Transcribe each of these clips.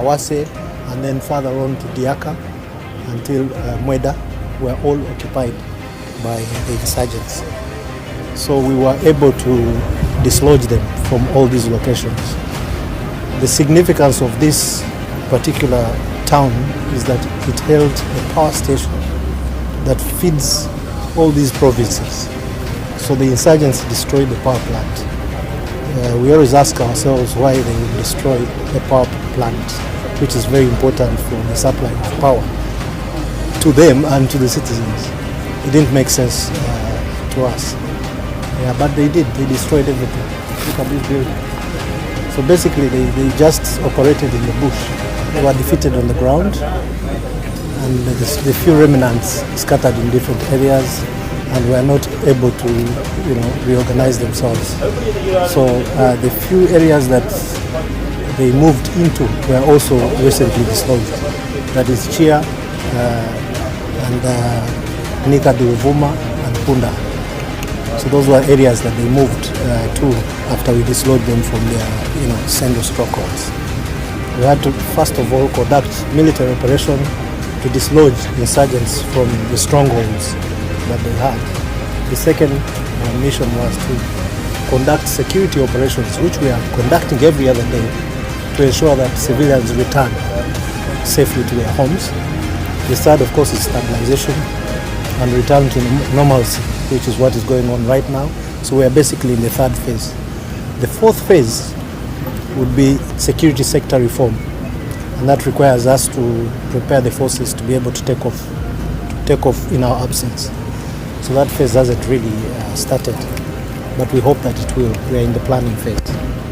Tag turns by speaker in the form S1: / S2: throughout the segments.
S1: Awase, and then further on to Diaka until Mweda were all occupied by the insurgents. So we were able to dislodge them from all these locations. The significance of this particular town is that it held a power station that feeds all these provinces. So the insurgents destroyed the power plant. We always ask ourselves why they would destroy a power plant, which is very important for the supply of power to them and to the citizens. It didn't make sense to us. Yeah, but they did. They destroyed everything. Look at this building. So basically, they just operated in the bush. They were defeated on the ground, and the few remnants scattered in different areas, and were not able to, reorganize themselves. So the few areas that they moved into were also recently dislodged. That is Chia and Nika Duruvuma and Punda. So those were areas that they moved to after we dislodged them from their, central strongholds. We had to first of all conduct military operation to dislodge insurgents from the strongholds that they had. The second mission was to conduct security operations, which we are conducting every other day, to ensure that civilians return safely to their homes. The third, of course, is stabilization and return to normalcy, which is what is going on right now. So we are basically in the third phase. The fourth phase would be security sector reform, and that requires us to prepare the forces to be able to take off in our absence. So that phase hasn't really started, but we hope that it will. We are in the planning phase.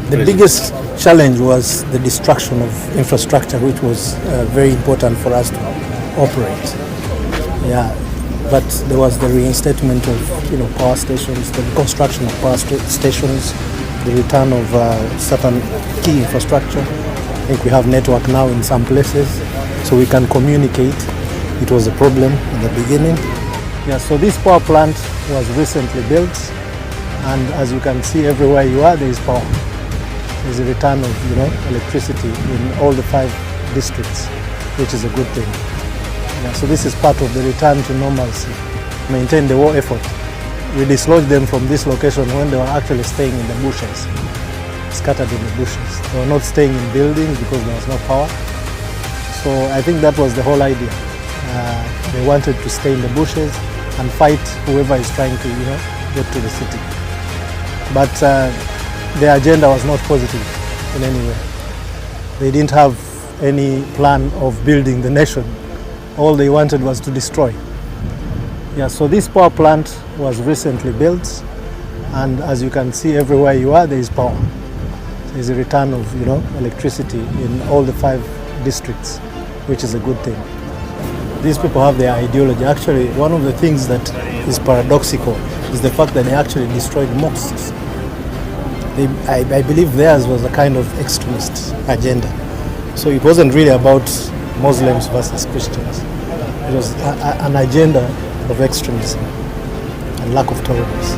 S1: The biggest challenge was the destruction of infrastructure, which was very important for us to operate. Yeah, but there was the reinstatement of power stations, the reconstruction of power stations, the return of certain key infrastructure. I think we have network now in some places, so we can communicate. It was a problem in the beginning. Yeah, so this power plant was recently built, and as you can see, everywhere you are, there is power. There's a return of electricity in all the 5 districts, which is a good thing. Yeah, so this is part of the return to normalcy, maintain the war effort. We dislodged them from this location when they were actually staying in the bushes, scattered in the bushes. They were not staying in buildings because there was no power. So I think that was the whole idea. They wanted to stay in the bushes and fight whoever is trying to get to the city. But their agenda was not positive in any way. They didn't have any plan of building the nation. All they wanted was to destroy. Yeah, so this power plant was recently built, and as you can see, everywhere you are, there is power. There's a return of electricity in all the 5 districts, which is a good thing. These people have their ideology. Actually, one of the things that is paradoxical is the fact that they actually destroyed mosques. I believe theirs was a kind of extremist agenda. So it wasn't really about Muslims versus Christians. It was an agenda of extremism and lack of tolerance.